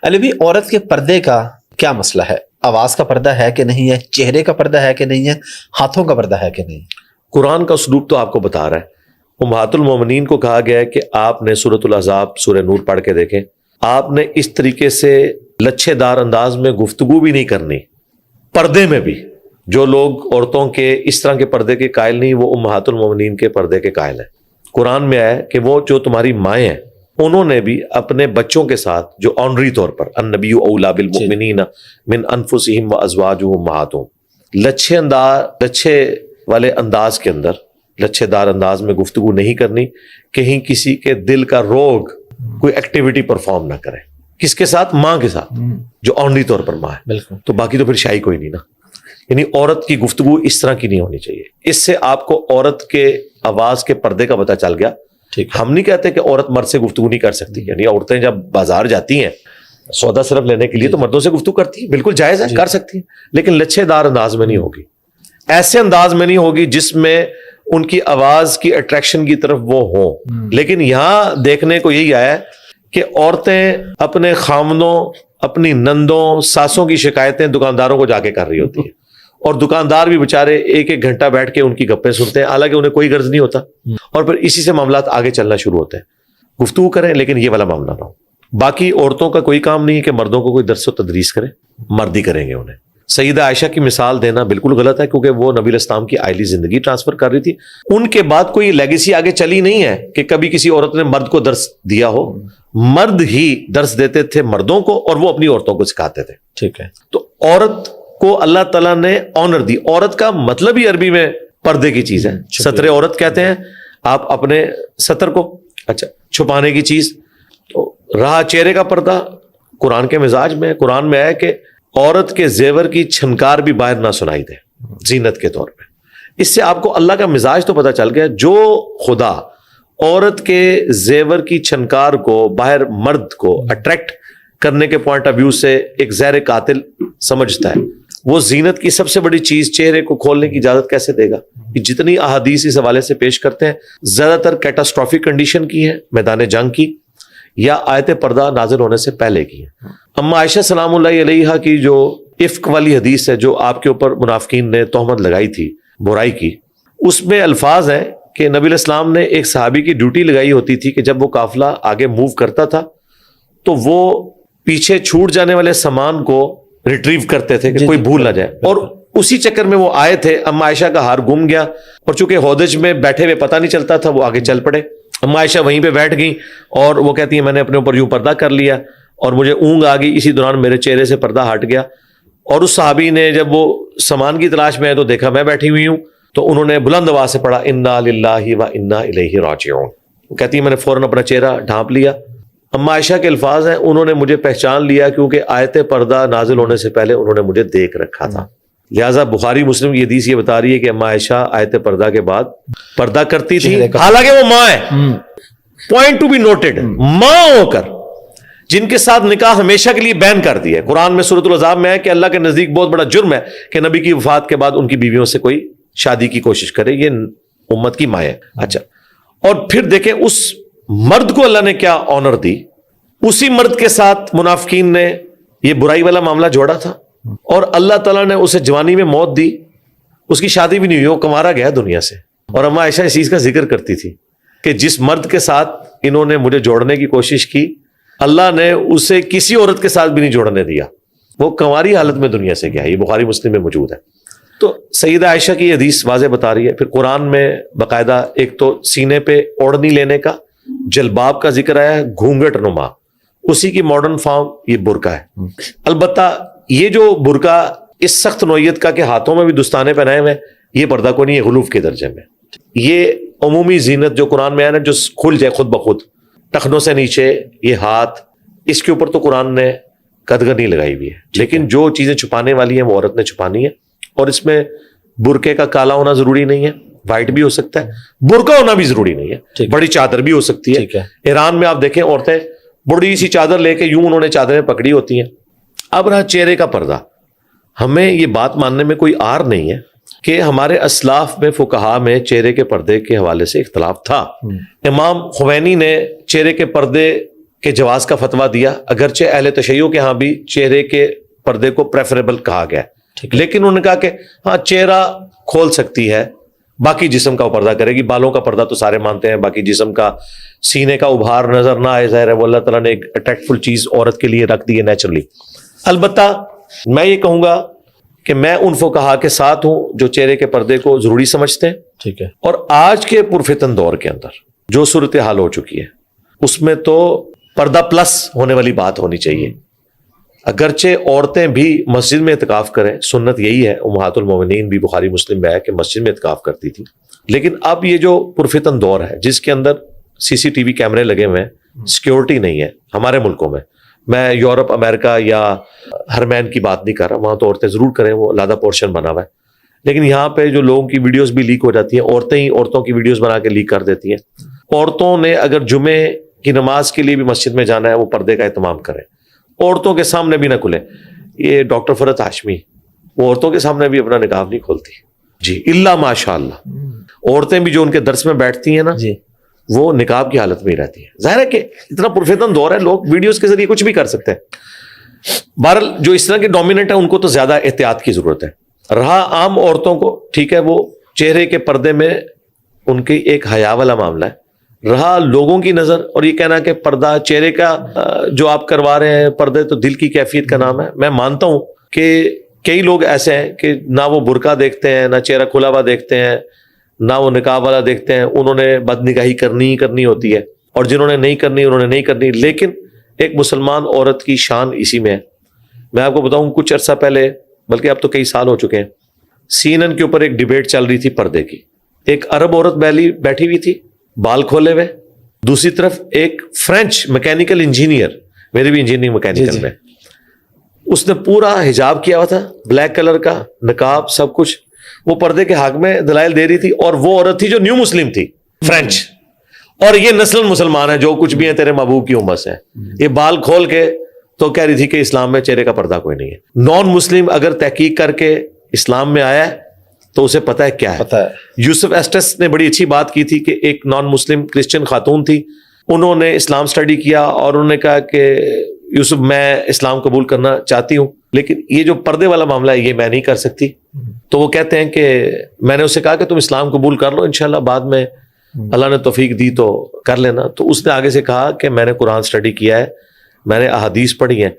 علی بھی عورت کے پردے کا کیا مسئلہ ہے؟ آواز کا پردہ ہے کہ نہیں ہے؟ چہرے کا پردہ ہے کہ نہیں ہے؟ ہاتھوں کا پردہ ہے کہ نہیں؟ قرآن کا اسلوب تو آپ کو بتا رہا ہے. امہات المومنین کو کہا گیا ہے کہ آپ نے سورۃ الاحزاب سورہ نور پڑھ کے دیکھیں, آپ نے اس طریقے سے لچھے دار انداز میں گفتگو بھی نہیں کرنی, پردے میں بھی. جو لوگ عورتوں کے اس طرح کے پردے کے قائل نہیں, وہ امہات المومنین کے پردے کے قائل ہیں. قرآن میں آیا کہ وہ جو تمہاری مائیں ہیں انہوں نے بھی اپنے بچوں کے ساتھ جو آنری طور پر النبی اولی بالمؤمنین من انفسہم وازواجہم امہاتہم, لچھے والے انداز کے اندر, لچھے دار انداز میں گفتگو نہیں کرنی, کہیں کسی کے دل کا روگ کوئی ایکٹیویٹی پرفارم نہ کرے. کس کے ساتھ؟ ماں کے ساتھ, جو آنری طور پر ماں ہے. بالکل. تو باقی تو پھر شاہی کوئی نہیں نا. یعنی عورت کی گفتگو اس طرح کی نہیں ہونی چاہیے. اس سے آپ کو عورت کے آواز کے پردے کا پتہ چل گیا. ہم نہیں کہتے کہ عورت مرد سے گفتگو نہیں کر سکتی, یعنی عورتیں جب بازار جاتی ہیں سودا صرف لینے کے لیے تو مردوں سے گفتگو کرتی ہیں, بالکل جائز ہے, کر سکتی ہیں, لیکن لچھے دار انداز میں نہیں ہوگی, ایسے انداز میں نہیں ہوگی جس میں ان کی آواز کی اٹریکشن کی طرف وہ ہوں. لیکن یہاں دیکھنے کو یہی آیا ہے کہ عورتیں اپنے خامنوں, اپنی نندوں, ساسوں کی شکایتیں دکانداروں کو جا کے کر رہی ہوتی ہیں, اور دکاندار بھی بےچارے ایک ایک گھنٹہ بیٹھ کے ان کی گپیں سنتے ہیں, حالانکہ انہیں کوئی غرض نہیں ہوتا, اور پھر اسی سے معاملات آگے چلنا شروع ہوتے ہیں. گفتگو کریں لیکن یہ والا معاملہ نہ ہو. باقی عورتوں کا کوئی کام نہیں ہے کہ مردوں کو کوئی درس و تدریس کرے, مرد ہی کریں گے انہیں. سیدہ عائشہ کی مثال دینا بالکل غلط ہے, کیونکہ وہ نبی علیہ السلام کی آئلی زندگی ٹرانسفر کر رہی تھی. ان کے بعد کوئی لیگیسی آگے چلی نہیں ہے کہ کبھی کسی عورت نے مرد کو درس دیا ہو. مرد ہی درس دیتے تھے مردوں کو, اور وہ اپنی عورتوں کو سکھاتے تھے. ٹھیک ہے. تو عورت کو اللہ تعالیٰ نے آنر دی. عورت کا مطلب ہی عربی میں پردے کی چیز ہے. ستر عورت کہتے ہیں آپ اپنے ستر کو, اچھا چھپانے کی چیز. تو رہا چہرے کا پردہ, قرآن کے مزاج میں, قرآن میں ہے کہ عورت کے زیور کی چھنکار بھی باہر نہ سنائی دے زینت کے طور پہ. اس سے آپ کو اللہ کا مزاج تو پتہ چل گیا. جو خدا عورت کے زیور کی چھنکار کو باہر مرد کو اٹریکٹ کرنے کے پوائنٹ آف ویو سے ایک زہر قاتل سمجھتا ہے, وہ زینت کی سب سے بڑی چیز چہرے کو کھولنے کی اجازت کیسے دے گا؟ کہ جتنی احادیث اس حوالے سے پیش کرتے ہیں زیادہ تر کیٹاسٹرافک کنڈیشن کی ہے, میدان جنگ کی, یا آیت پردہ نازل ہونے سے پہلے کی ہے. اما عائشہ سلام اللہ علیہا کی جو افک والی حدیث ہے, جو آپ کے اوپر منافقین نے تہمت لگائی تھی برائی کی, اس میں الفاظ ہیں کہ نبی علیہ السلام نے ایک صحابی کی ڈیوٹی لگائی ہوتی تھی کہ جب وہ قافلہ آگے موو کرتا تھا تو وہ پیچھے چھوٹ جانے والے سامان کو ریٹریو کرتے تھے کہ کوئی بھول نہ جائے. اور اسی چکر میں وہ آئے تھے. اما عائشہ کا ہار گم گیا, اور چونکہ ہودج میں بیٹھے ہوئے پتہ نہیں چلتا تھا, وہ آگے چل پڑے. اما عائشہ وہیں پہ بیٹھ گئیں, اور وہ کہتی ہیں میں نے اپنے اوپر یوں پردہ کر لیا اور مجھے اونگ آ گئی, اسی دوران میرے چہرے سے پردہ ہٹ گیا. اور اس صحابی نے جب وہ سامان کی تلاش میں ہے تو دیکھا میں بیٹھی ہوئی ہوں, تو انہوں نے بلند آواز سے پڑھا انا للہ و انا الیہ راجعون. وہ کہتی ہیں میں نے فوراً اپنا چہرہ ڈھانپ لیا. اما عائشہ کے الفاظ ہیں انہوں نے مجھے پہچان لیا کیونکہ آیت پردہ نازل ہونے سے پہلے انہوں نے مجھے دیکھ رکھا تھا. لہٰذا بخاری مسلم کی حدیث یہ بتا رہی ہے کہ اما عائشہ آیت پردہ کے بعد پردہ کرتی تھی, حالانکہ وہ ماں ہے. پوائنٹ ٹو بی نوٹڈ, ماں ہو کر جن کے ساتھ نکاح ہمیشہ کے لیے بین کر دیا ہے. قرآن میں سورۃ الاحزاب میں ہے کہ اللہ کے نزدیک بہت بڑا جرم ہے کہ نبی کی وفات کے بعد ان کی بیویوں سے کوئی شادی کی کوشش کرے, یہ امت کی ماں ہے. اچھا, اور پھر دیکھیں اس مرد کو اللہ نے کیا آنر دی. اسی مرد کے ساتھ منافقین نے یہ برائی والا معاملہ جوڑا تھا, اور اللہ تعالیٰ نے اسے جوانی میں موت دی. اس کی شادی بھی نہیں ہوئی, وہ کمارا گیا دنیا سے. اور اما عائشہ اس چیز کا ذکر کرتی تھی کہ جس مرد کے ساتھ انہوں نے مجھے جوڑنے کی کوشش کی, اللہ نے اسے کسی عورت کے ساتھ بھی نہیں جوڑنے دیا, وہ کنواری حالت میں دنیا سے گیا. یہ بخاری مسلم میں موجود ہے. تو سیدہ عائشہ کی حدیث واضح بتا رہی ہے. پھر قرآن میں باقاعدہ ایک تو سینے پہ اوڑھنی لینے کا, جلباب کا ذکر آیا ہے, گھونگھٹ نما, اسی کی ماڈرن فارم یہ برقع ہے. البتہ یہ جو برقع اس سخت نوعیت کا کہ ہاتھوں میں بھی دستانے پہنائے ہوئے, یہ پردہ کو نہیں, یہ غلوف کے درجے میں. یہ عمومی زینت جو قرآن میں ہے نا, جو کھل جائے خود بخود, ٹخنوں سے نیچے یہ ہاتھ, اس کے اوپر تو قرآن نے قدغن نہیں لگائی ہوئی ہے. لیکن جو چیزیں چھپانے والی ہیں وہ عورت نے چھپانی ہے, اور اس میں برقعے کا کالا ہونا ضروری نہیں ہے, وائٹ بھی ہو سکتا ہے. برقع ہونا بھی ضروری نہیں ہے, بڑی چادر بھی ہو سکتی ہے. ایران میں آپ دیکھیں عورتیں بڑی سی چادر لے کے یوں انہوں نے چادریں پکڑی ہوتی ہیں. اب رہا چہرے کا پردہ, ہمیں یہ بات ماننے میں کوئی آر نہیں ہے کہ ہمارے اسلاف میں فقہا میں چہرے کے پردے کے حوالے سے اختلاف تھا. امام خمینی نے چہرے کے پردے کہ جواز کا فتویٰ دیا, اگرچہ اہل تشیع کے ہاں بھی چہرے کے پردے کو پریفریبل کہا گیا ہے, لیکن انہوں نے کہا کہ ہاں چہرہ کھول سکتی ہے, باقی جسم کا وہ پردہ کرے گی. بالوں کا پردہ تو سارے مانتے ہیں, باقی جسم کا, سینے کا ابھار نظر نہ آئے, ظاہر ہے وہ اللہ تعالیٰ نے ایک اٹریکٹفل چیز عورت کے لیے رکھ دی ہے نیچرلی. البتہ میں یہ کہوں گا کہ میں ان فقہا کے ساتھ ہوں جو چہرے کے پردے کو ضروری سمجھتے ہیں. ٹھیک ہے. اور آج کے پرفتن دور کے اندر جو صورتحال ہو چکی ہے اس میں تو پردہ پلس ہونے والی بات ہونی چاہیے. اگرچہ عورتیں بھی مسجد میں اعتکاف کریں, سنت یہی ہے, امہات المومنین بھی بخاری مسلم میں ہے کہ مسجد میں اعتکاف کرتی تھی. لیکن اب یہ جو پرفتن دور ہے جس کے اندر CCTV کیمرے لگے ہوئے ہیں, سیکیورٹی نہیں ہے ہمارے ملکوں میں. میں یورپ, امریکہ یا حرمین کی بات نہیں کر رہا, وہاں تو عورتیں ضرور کریں, وہ علیحدہ پورشن بنا ہوا ہے. لیکن یہاں پہ جو لوگوں کی ویڈیوز بھی لیک ہو جاتی ہیں, عورتیں ہی عورتوں کی ویڈیوز بنا کے لیک کر دیتی ہیں. عورتوں نے اگر جمعے کی نماز کے لیے بھی مسجد میں جانا ہے وہ پردے کا اہتمام کریں, عورتوں کے سامنے بھی نہ کھلے. یہ ڈاکٹر فرحت ہاشمی, وہ عورتوں کے سامنے بھی اپنا نقاب نہیں کھولتی جی, الا ماشاء اللہ. عورتیں بھی جو ان کے درس میں بیٹھتی ہیں نا جی, وہ نقاب کی حالت میں ہی رہتی ہیں. ظاہر ہے کہ اتنا پرفتن دور ہے, لوگ ویڈیوز کے ذریعے کچھ بھی کر سکتے ہیں. بہرحال جو اس طرح کے ڈومیننٹ ہیں ان کو تو زیادہ احتیاط کی ضرورت ہے. رہا عام عورتوں کو, ٹھیک ہے, وہ چہرے کے پردے میں ان کی ایک حیا والا معاملہ ہے. رہا لوگوں کی نظر اور یہ کہنا کہ پردہ چہرے کا جو آپ کروا رہے ہیں پردے تو دل کی کیفیت کا نام ہے. میں مانتا ہوں کہ کئی لوگ ایسے ہیں کہ نہ وہ برقع دیکھتے ہیں, نہ چہرہ کھلا ہوا دیکھتے ہیں, نہ وہ نقاب والا دیکھتے ہیں. انہوں نے بد نگاہی کرنی ہی کرنی ہوتی ہے, اور جنہوں نے نہیں کرنی انہوں نے نہیں کرنی. لیکن ایک مسلمان عورت کی شان اسی میں ہے. میں آپ کو بتاؤں, کچھ عرصہ پہلے, بلکہ اب تو کئی سال ہو چکے ہیں, CNN کے اوپر ایک ڈیبیٹ چل رہی تھی پردے کی. ایک عرب عورت بیٹھی ہوئی تھی, بال کھولے ہوئے, دوسری طرف ایک فرینچ میکینیکل انجینئر, میری بھی انجینئرنگ میکینیکل میں, اس نے پورا حجاب کیا ہوا تھا, بلیک کلر کا نقاب, سب کچھ. وہ پردے کے حق میں دلائل دے رہی تھی, اور وہ عورت تھی جو نیو مسلم تھی, فرینچ, اور یہ نسل مسلمان ہے, جو کچھ بھی ہیں تیرے محبوب کی امت سے. یہ بال کھول کے تو کہہ رہی تھی کہ اسلام میں چہرے کا پردہ کوئی نہیں ہے. نان مسلم اگر تحقیق کر کے اسلام میں آیا ہے تو اسے پتہ ہے کیا ہے. یوسف ایسٹس نے بڑی اچھی بات کی تھی کہ ایک نان مسلم کرسچن خاتون تھی, انہوں نے اسلام سٹڈی کیا اور انہوں نے کہا کہ یوسف میں اسلام قبول کرنا چاہتی ہوں, لیکن یہ جو پردے والا معاملہ ہے یہ میں نہیں کر سکتی. تو وہ کہتے ہیں کہ میں نے اسے کہا کہ تم اسلام قبول کر لو, انشاءاللہ بعد میں اللہ نے توفیق دی تو کر لینا. تو اس نے آگے سے کہا کہ میں نے قرآن سٹڈی کیا ہے, میں نے احادیث پڑھی ہیں,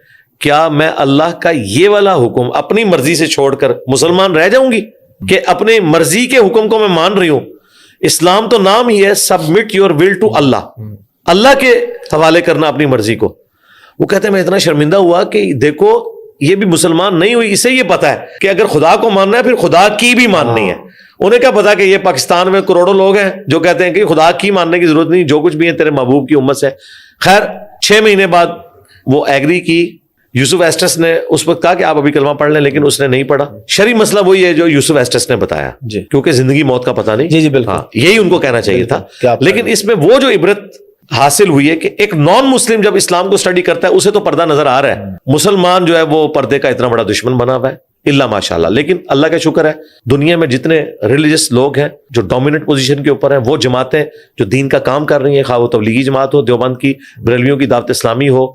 کیا میں اللہ کا یہ والا حکم اپنی مرضی سے چھوڑ کر مسلمان رہ جاؤں گی کہ اپنی مرضی کے حکم کو میں مان رہی ہوں. اسلام تو نام ہی ہے, سبمٹ یور ول ٹو اللہ, اللہ کے حوالے کرنا اپنی مرضی کو. وہ کہتے ہیں میں اتنا شرمندہ ہوا کہ دیکھو یہ بھی مسلمان نہیں ہوئی, اسے یہ پتا ہے کہ اگر خدا کو ماننا ہے پھر خدا کی بھی ماننی ہے. انہیں کیا پتا کہ یہ پاکستان میں کروڑوں لوگ ہیں جو کہتے ہیں کہ خدا کی ماننے کی ضرورت نہیں, جو کچھ بھی ہے تیرے محبوب کی امت سے. خیر 6 مہینے بعد وہ ایگری کی. یوسف ایسٹس نے اس وقت کہا کہ آپ ابھی کلمہ پڑھ لیں, لیکن اس نے نہیں پڑھا. شرعی مسئلہ وہی ہے جو یوسف ایسٹس نے بتایا, کیونکہ زندگی موت کا پتہ نہیں. جی بالکل, یہی ان کو کہنا چاہیے تھا. لیکن اس میں وہ جو عبرت حاصل ہوئی ہے کہ ایک نان مسلم جب اسلام کو سٹڈی کرتا ہے اسے تو پردہ نظر آ رہا ہے, مسلمان جو ہے وہ پردے کا اتنا بڑا دشمن بنا ہوا ہے, اللہ ماشاءاللہ. لیکن اللہ کا شکر ہے دنیا میں جتنے ریلیجس لوگ ہیں جو ڈومیننٹ پوزیشن کے اوپر ہیں, وہ جماعتیں جو دین کا کام کر رہی ہیں, خواہ وہ تبلیغی جماعت ہو, دیوبند کی, بریلویوں کی دعوت اسلامی ہو,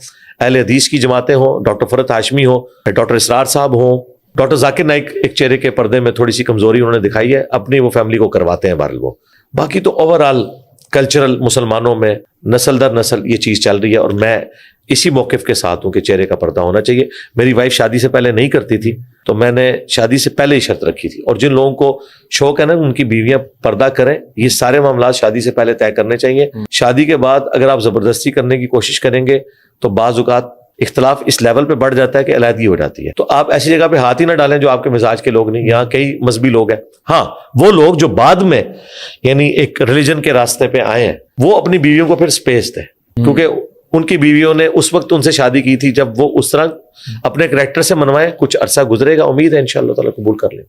اہل حدیث کی جماعتیں ہوں, ڈاکٹر فرحت ہاشمی ہو, ڈاکٹر اسرار صاحب ہوں, ڈاکٹر ذاکر نائک ایک چہرے کے پردے میں تھوڑی سی کمزوری انہوں نے دکھائی ہے, اپنی وہ فیملی کو کرواتے ہیں بہرحال وہ. باقی تو اوور آل کلچرل مسلمانوں میں نسل در نسل یہ چیز چل رہی ہے, اور میں اسی موقف کے ساتھ ہوں کہ چہرے کا پردہ ہونا چاہیے. میری وائف شادی سے پہلے نہیں کرتی تھی, تو میں نے شادی سے پہلے ہی شرط رکھی تھی. اور جن لوگوں کو شوق ہے نا ان کی بیویاں پردہ کریں, یہ سارے معاملات شادی سے پہلے طے کرنے چاہیے. شادی کے بعد اگر آپ زبردستی کرنے کی کوشش کریں گے تو بعض اوقات اختلاف اس لیول پہ بڑھ جاتا ہے کہ علیحدگی ہو جاتی ہے. تو آپ ایسی جگہ پہ ہاتھ ہی نہ ڈالیں جو آپ کے مزاج کے لوگ نہیں. یہاں کئی مذہبی لوگ ہیں, ہاں وہ لوگ جو بعد میں یعنی ایک ریلیجن کے راستے پہ آئے ہیں وہ اپنی بیویوں کو پھر سپیس دیں, کیونکہ ان کی بیویوں نے اس وقت ان سے شادی کی تھی جب وہ اس طرح اپنے کریکٹر سے منوائیں. کچھ عرصہ گزرے گا, امید ہے انشاءاللہ تعالیٰ قبول کر لیں.